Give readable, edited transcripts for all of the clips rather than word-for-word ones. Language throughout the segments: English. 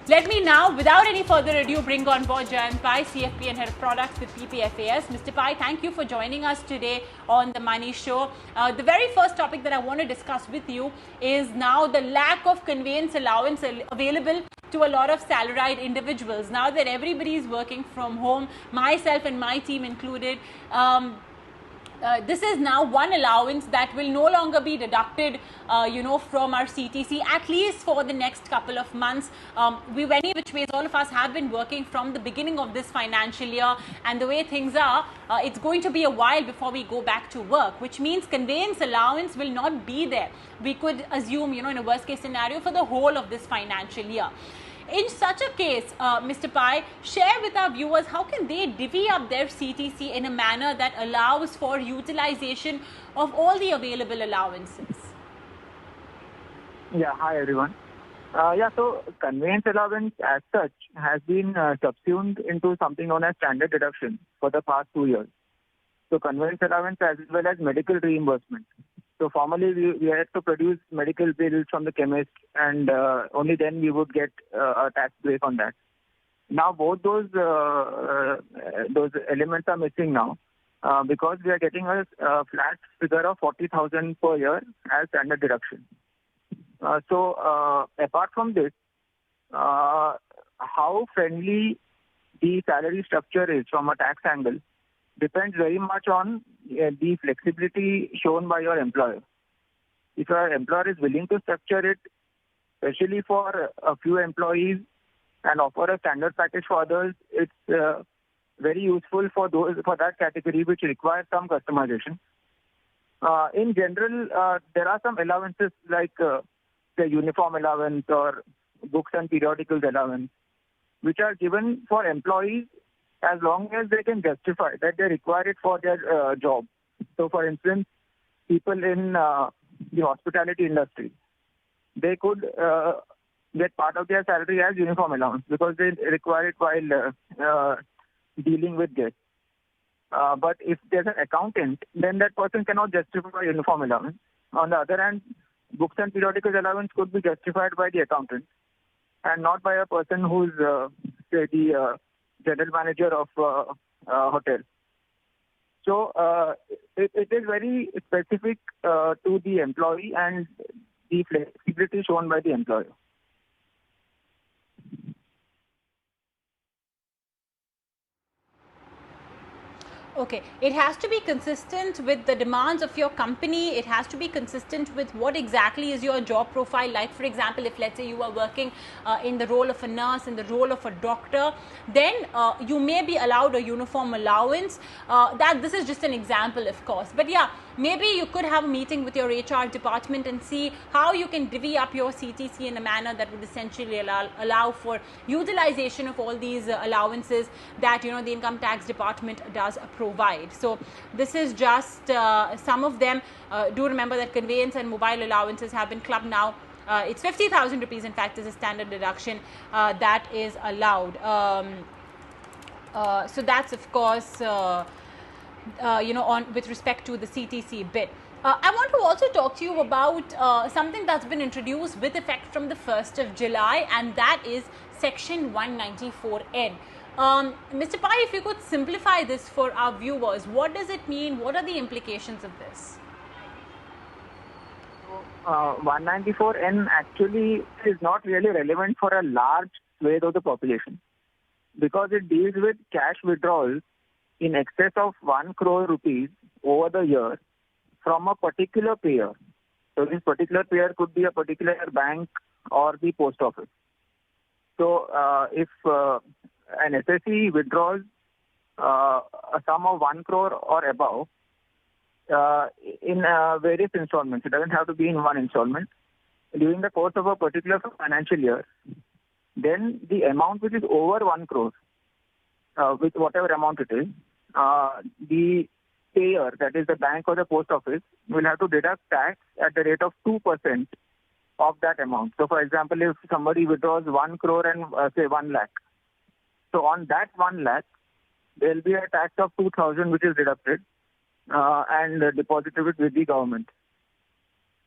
Let me now, without any further ado, bring on board Jayant Pai, CFP and Head of Products with PPFAS. Mr. Pai, thank you for joining us today on The Money Show. The very first topic that I want to discuss with you is now the lack of conveyance allowance available to a lot of salaried individuals. Now that everybody is working from home, myself and my team included, this is now one allowance that will no longer be deducted, from our CTC, at least for the next couple of months. Any which ways, all of us have been working from the beginning of this financial year, and the way things are, it's going to be a while before we go back to work, which means conveyance allowance will not be there. We could assume, in a worst case scenario, for the whole of this financial year. In such a case, Mr. Pai, share with our viewers how can they divvy up their CTC in a manner that allows for utilization of all the available allowances. Yeah, hi everyone. So conveyance allowance as such has been subsumed into something known as standard deduction for the past 2 years. So conveyance allowance as well as medical reimbursement. So formally, we had to produce medical bills from the chemist, and only then we would get a tax break on that. Now both those elements are missing now because we are getting a flat figure of 40,000 per year as standard deduction. Apart from this, how friendly the salary structure is from a tax angle depends very much on the flexibility shown by your employer. If your employer is willing to structure it, especially for a few employees, and offer a standard package for others, it's very useful for that category which requires some customization. In general, there are some allowances like the uniform allowance or books and periodicals allowance, which are given for employees as long as they can justify that they require it for their job. So, for instance, people in the hospitality industry, they could get part of their salary as uniform allowance because they require it while dealing with guests. But if there's an accountant, then that person cannot justify uniform allowance. On the other hand, books and periodicals allowance could be justified by the accountant and not by a person who's the general manager of a hotel. So it is very specific to the employee and the flexibility shown by the employer. Okay, it has to be consistent with the demands of your company. It has to be consistent with what exactly is your job profile. Like, for example, if let's say you are working in the role of a nurse, in the role of a doctor, then you may be allowed a uniform allowance. This is just an example, of course. But yeah, maybe you could have a meeting with your HR department and see how you can divvy up your CTC in a manner that would essentially allow for utilization of all these allowances that the income tax department does provide. So this is just some of them. Do remember that conveyance and mobile allowances have been clubbed now. It's 50,000 rupees, in fact, is a standard deduction that is allowed. So that's, of course, on with respect to the CTC bit. I want to also talk to you about something that's been introduced with effect from the 1st of July, and that is Section 194N. Mr. Pai, if you could simplify this for our viewers, what does it mean? What are the implications of this? 194N actually is not really relevant for a large swathe of the population because it deals with cash withdrawals in excess of 1 crore rupees over the year from a particular payer. So this particular payer could be a particular bank or the post office. So if an SSE withdraws a sum of 1 crore or above in various installments, it doesn't have to be in one installment, during the course of a particular financial year, then the amount which is over 1 crore, with whatever amount it is, the payer, that is the bank or the post office, will have to deduct tax at the rate of 2% of that amount. So, for example, if somebody withdraws 1 crore and say 1 lakh, so on that 1 lakh, there will be a tax of 2,000 which is deducted and deposited with the government.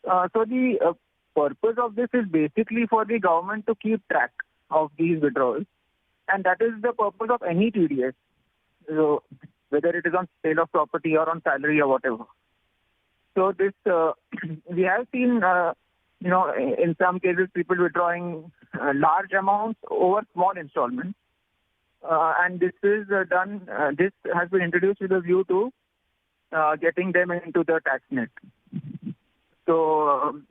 So the purpose of this is basically for the government to keep track of these withdrawals. And that is the purpose of any TDS, so whether it is on sale of property or on salary or whatever. So this, we have seen, in some cases, people withdrawing large amounts over small installments. And this is this has been introduced with a view to getting them into the tax net. So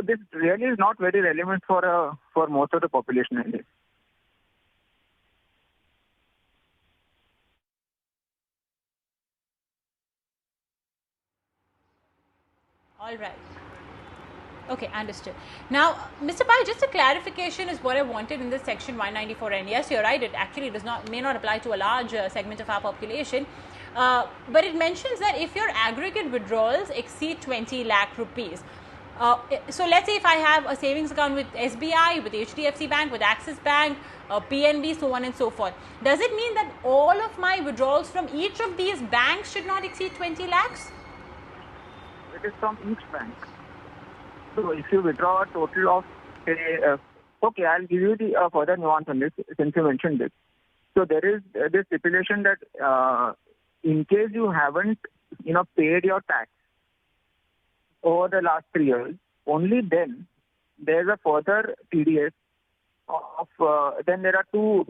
this really is not very relevant for most of the population, I guess. All right. Okay, understood. Now, Mr. Pai, just a clarification is what I wanted in this section 194. And yes, you're right. It actually may not apply to a large segment of our population. But it mentions that if your aggregate withdrawals exceed 20 lakh rupees, so let's say if I have a savings account with SBI, with HDFC Bank, with Axis Bank, PNB, so on and so forth, does it mean that all of my withdrawals from each of these banks should not exceed 20 lakhs? It is from each bank. So if you withdraw a total of, say, okay, I'll give you the further nuance on this since you mentioned this. So there is this stipulation that in case you haven't, paid your tax over the last 3 years, only then there's a further TDS of, then there are two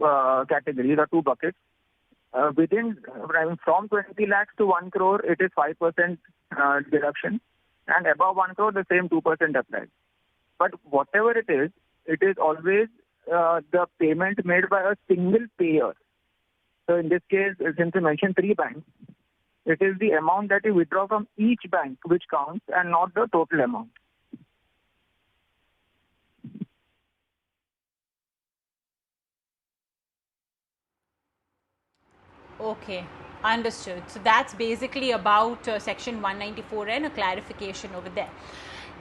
categories or two buckets. From 20 lakhs to 1 crore, it is 5% deduction. And above 1 crore, the same 2% applies. But whatever it is always the payment made by a single payer. So in this case, since you mentioned 3 banks, it is the amount that you withdraw from each bank which counts and not the total amount. Okay, understood. So that's basically about section 194 and a clarification over there.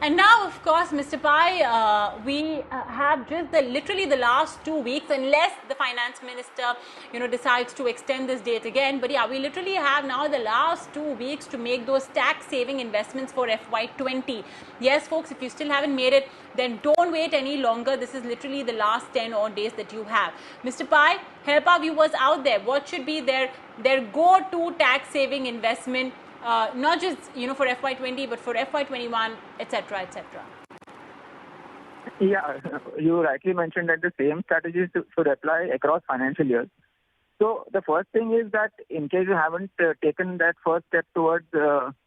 And now, of course, Mr. Pai, we have just literally the last 2 weeks, unless the finance minister, decides to extend this date again. But yeah, we literally have now the last 2 weeks to make those tax-saving investments for FY20. Yes, folks, if you still haven't made it, then don't wait any longer. This is literally the last 10 odd days that you have. Mr. Pai, help our viewers out there. What should be their go-to tax-saving investment? Not just for FY20, but for FY21, etc., etc. Yeah, you rightly mentioned that the same strategies should apply across financial years. So the first thing is that in case you haven't taken that first step towards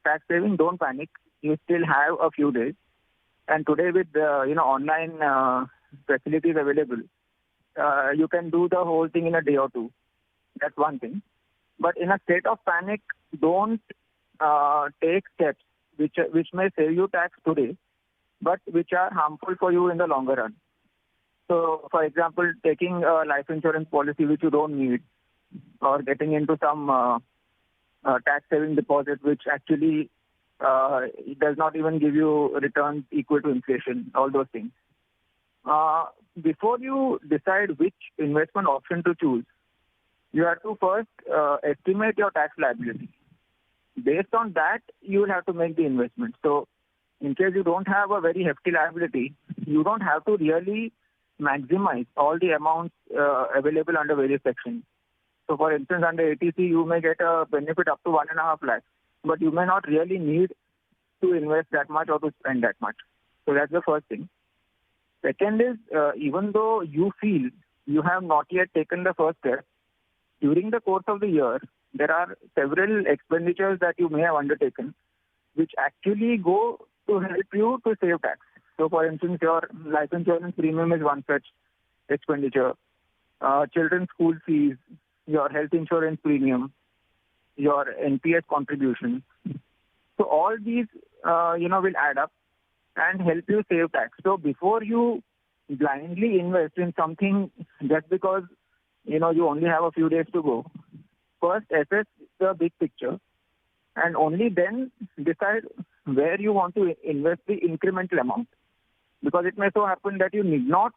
tax saving, don't panic. You still have a few days. And today with online facilities available, you can do the whole thing in a day or two. That's one thing. But in a state of panic, don't take steps which may save you tax today, but which are harmful for you in the longer run. So, for example, taking a life insurance policy which you don't need, or getting into some tax-saving deposit which actually does not even give you returns equal to inflation, all those things. Before you decide which investment option to choose, you have to first estimate your tax liability. Based on that, you will have to make the investment. So, in case you don't have a very hefty liability, you don't have to really maximize all the amounts available under various sections. So, for instance, under ATC, you may get a benefit up to 1.5 lakhs, but you may not really need to invest that much or to spend that much. So, that's the first thing. Second is, even though you feel you have not yet taken the first step, during the course of the year, there are several expenditures that you may have undertaken which actually go to help you to save tax. So, for instance, your life insurance premium is one such expenditure, children's school fees, your health insurance premium, your NPS contributions. So, all these, will add up and help you save tax. So, before you blindly invest in something just because, you only have a few days to go, first assess the big picture and only then decide where you want to invest the incremental amount. Because it may so happen that you need not,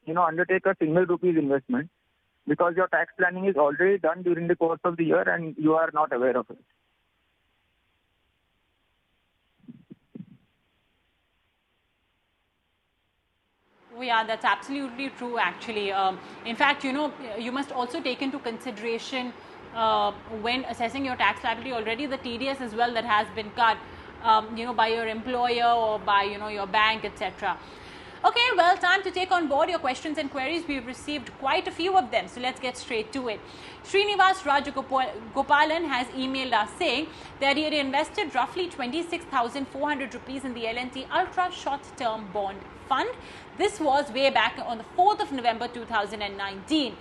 undertake a single rupees investment because your tax planning is already done during the course of the year and you are not aware of it. Oh yeah, that's absolutely true actually. In fact, you must also take into consideration when assessing your tax liability already the TDS as well that has been cut, by your employer or by, your bank, etc. Okay, well, time to take on board your questions and queries. We've received quite a few of them, so let's get straight to it. Srinivas Rajagopalan has emailed us saying that he had invested roughly 26,400 rupees in the L&T Ultra Short Term Bond Fund. This was way back on the 4th of November 2019.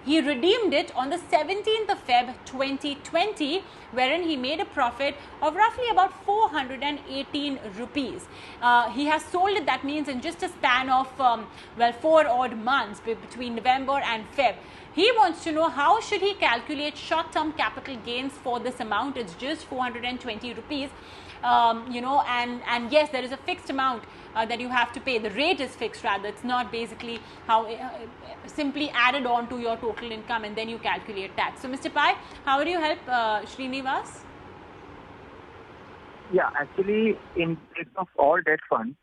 He redeemed it on the 17th of Feb 2020, wherein he made a profit of roughly about 418 rupees. He has sold it, that means in just a span of 4 odd months between November and Feb. He wants to know how should he calculate short-term capital gains for this amount. It's just 420 rupees. And yes, there is a fixed amount that you have to pay. The rate is fixed rather. It's not basically how simply added on to your total income and then you calculate tax. So Mr. Pai, how would you help Srinivas? Yeah, actually, in case of all debt funds,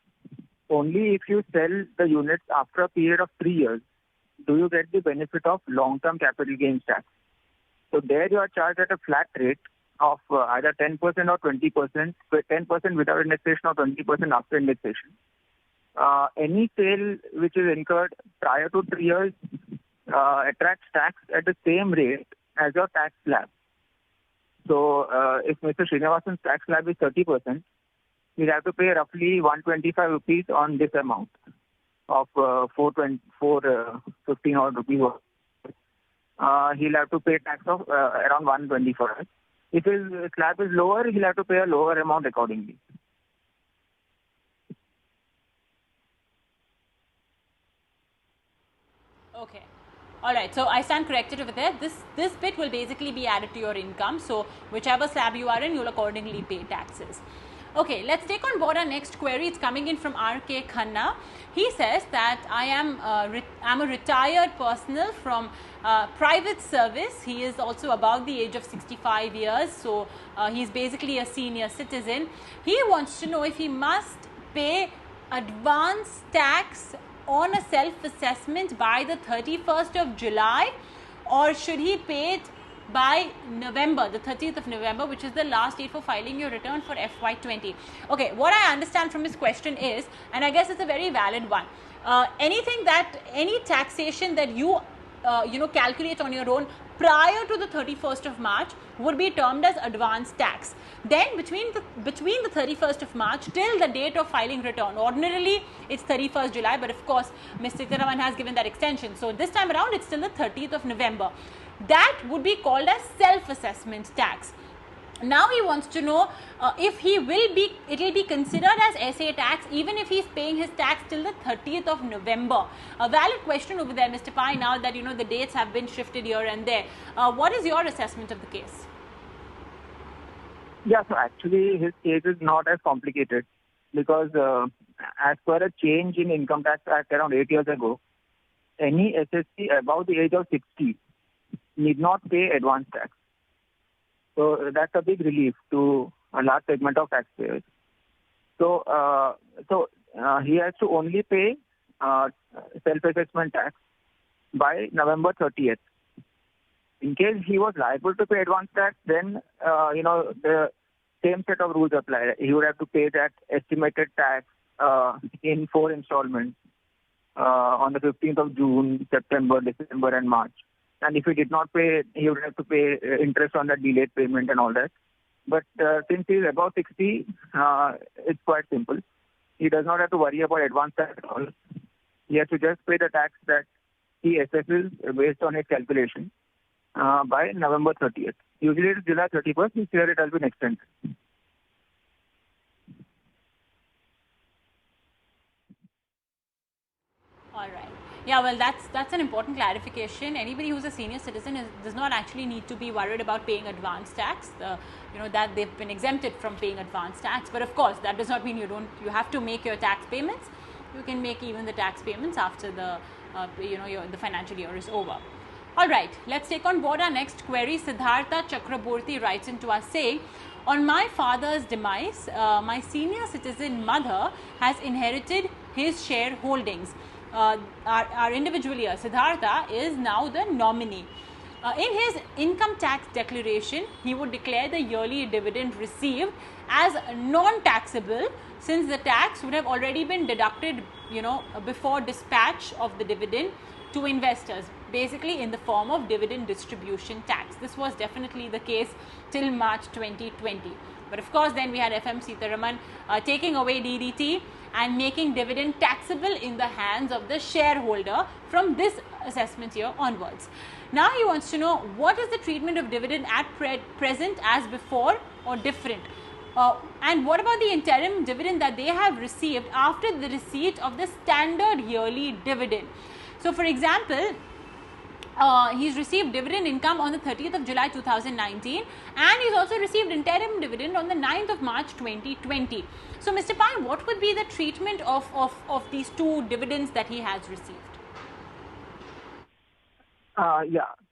only if you sell the units after a period of 3 years do you get the benefit of long-term capital gains tax. So there you are charged at a flat rate of either 10% or 20%, 10% without indexation or 20% after indexation. Any sale which is incurred prior to 3 years attracts tax at the same rate as your tax slab. So if Mr. Srinivasan's tax slab is 30%, he'll have to pay roughly 125 rupees on this amount of 415 odd rupees. He'll have to pay tax of around 125. If his slab is lower, he'll have to pay a lower amount accordingly. Okay. All right. So I stand corrected over there. This bit will basically be added to your income. So whichever slab you are in, you'll accordingly pay taxes. Okay, let's take on board our next query. It's coming in from R.K. Khanna. He says that I'm a retired personnel from private service. He is also above the age of 65 years. So he's basically a senior citizen. He wants to know if he must pay advance tax on a self-assessment by the 31st of July, or should he pay it by November, the 30th of November, which is the last date for filing your return for FY20. Okay, what I understand from his question is, and I guess it's a very valid one, any taxation that you calculate on your own prior to the 31st of March would be termed as advance tax. Then between the 31st of March till the date of filing return, ordinarily it's 31st July, but of course Mr. Sitaraman has given that extension. So this time around it's still the 30th of November. That would be called as self-assessment tax. Now he wants to know if it will be considered as SA tax even if he's paying his tax till the 30th of November. A valid question over there, Mr. Pai, now that the dates have been shifted here and there. What is your assessment of the case? Yeah, so actually his case is not as complicated because as per a change in Income Tax Act around 8 years ago, any SSC above the age of 60 need not pay advance tax. So that's a big relief to a large segment of taxpayers. So he has to only pay self-assessment tax by November 30th. In case he was liable to pay advance tax, then the same set of rules apply. He would have to pay that estimated tax in 4 installments on the 15th of June, September, December, and March. And if he did not pay, he would have to pay interest on that delayed payment and all that. But since he is above 60, it's quite simple. He does not have to worry about advance tax at all. He has to just pay the tax that he assesses based on his calculation by November 30th. Usually it is July 31st. This year it has been extended. All right. Yeah, well, that's an important clarification. Anybody who's a senior citizen does not actually need to be worried about paying advance tax. That they've been exempted from paying advance tax. But of course, that does not mean you have to make your tax payments. You can make even the tax payments after the the financial year is over. All right, let's take on board our next query. Siddhartha Chakraborty writes into us saying, on my father's demise, my senior citizen mother has inherited his shareholdings. our individual here, Siddhartha, is now the nominee. In his income tax declaration, he would declare the yearly dividend received as non-taxable, since the tax would have already been deducted, before dispatch of the dividend to investors, basically in the form of dividend distribution tax. This was definitely the case till March 2020. But of course, then we had FM Sitaraman taking away DDT and making dividend taxable in the hands of the shareholder from this assessment year onwards. Now he wants to know, what is the treatment of dividend at present as before or different? And what about the interim dividend that they have received after the receipt of the standard yearly dividend? So for example, he's received dividend income on the 30th of July 2019, and he's also received interim dividend on the 9th of March 2020. So Mr. Pai, what would be the treatment of these two dividends that he has received?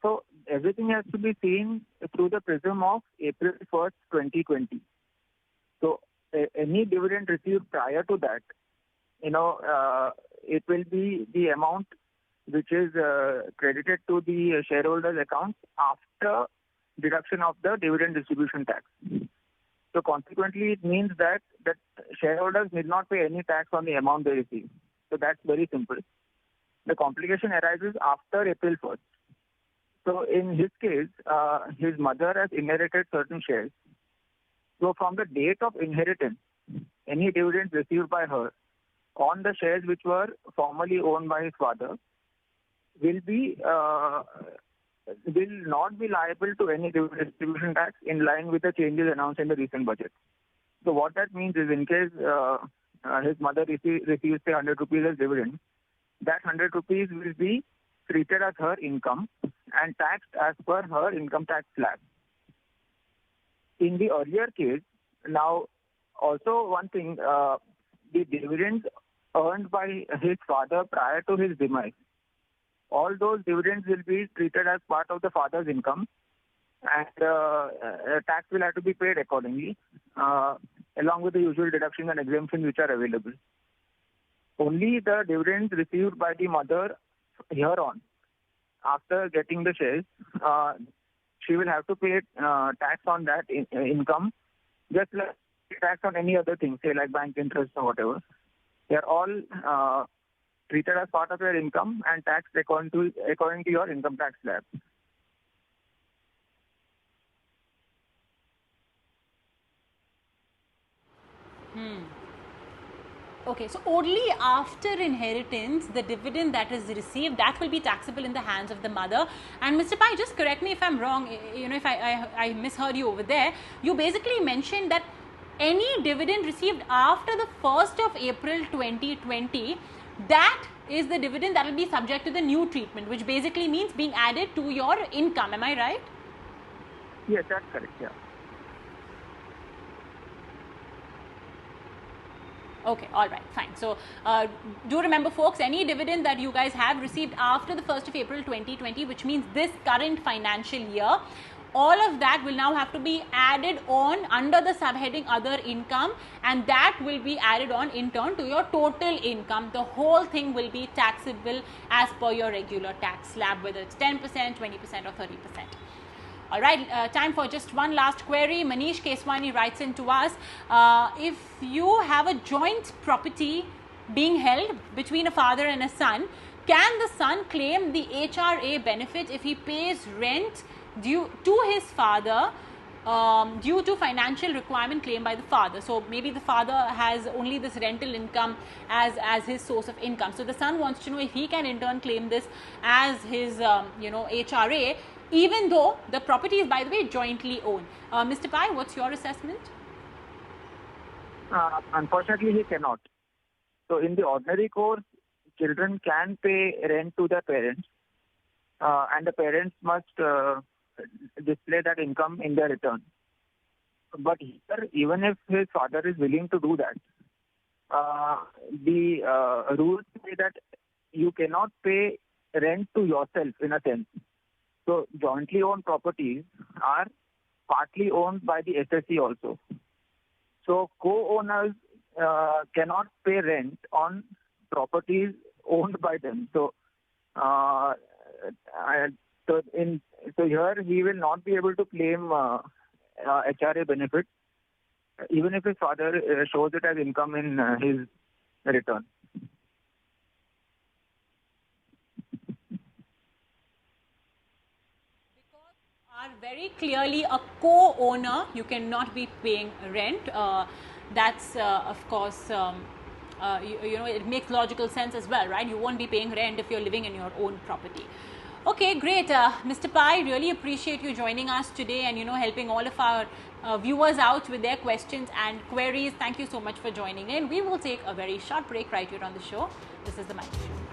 So everything has to be seen through the prism of April 1st, 2020. So any dividend received prior to that, it will be the amount which is credited to the shareholders' accounts after deduction of the dividend distribution tax. So consequently, it means that shareholders need not pay any tax on the amount they receive. So that's very simple. The complication arises after April 1st. So in his case, his mother has inherited certain shares. So from the date of inheritance, any dividends received by her on the shares which were formerly owned by his father will not be liable to any dividend distribution tax in line with the changes announced in the recent budget. So what that means is, in case his mother receives say 100 rupees as dividend, that 100 rupees will be treated as her income and taxed as per her income tax slab. In the earlier case, now also one thing, the dividends earned by his father prior to his demise, all those dividends will be treated as part of the father's income, and tax will have to be paid accordingly, along with the usual deductions and exemptions which are available. Only the dividends received by the mother hereon, after getting the shares, she will have to pay tax on that income, just like tax on any other thing, say like bank interest or whatever. They are all treated as part of your income and taxed according to your income tax slab. Okay, so only after inheritance, the dividend that is received, that will be taxable in the hands of the mother. And Mr. Pai, just correct me if I'm wrong, if I misheard you over there. You basically mentioned that any dividend received after the 1st of April 2020, that is the dividend that will be subject to the new treatment, which basically means being added to your income. Am I right? Yes, that's correct, yeah. Okay, all right, fine. So, do remember, folks, any dividend that you guys have received after the 1st of April 2020, which means this current financial year, all of that will now have to be added on under the subheading other income, and that will be added on in turn to your total income. The whole thing will be taxable as per your regular tax slab, whether it's 10%, 20% or 30%. All right, time for just one last query. Manish Keswani writes in to us, if you have a joint property being held between a father and a son, can the son claim the HRA benefit if he pays rent due to his father due to financial requirement claimed by the father? So maybe the father has only this rental income as his source of income. So the son wants to know if he can in turn claim this as his HRA, even though the property is, by the way, jointly owned. Mr. Pai, what's your assessment? Unfortunately, he cannot. So in the ordinary course, children can pay rent to their parents, and the parents must display that income in their return. But here, even if his father is willing to do that, the rules say that you cannot pay rent to yourself in a sense. So jointly owned properties are partly owned by the SSE also. So co-owners cannot pay rent on properties owned by them. So, so here he will not be able to claim HRA benefit, even if his father shows it as income in his return. Are very clearly a co-owner, you cannot be paying rent. That's of course, you know, it makes logical sense as well, right? You won't be paying rent if you're living in your own property. Okay, great. Mr. Pai, really appreciate you joining us today and, you know, helping all of our viewers out with their questions and queries. Thank you so much for joining in. We will take a very short break right here on the show. This is The Money Show.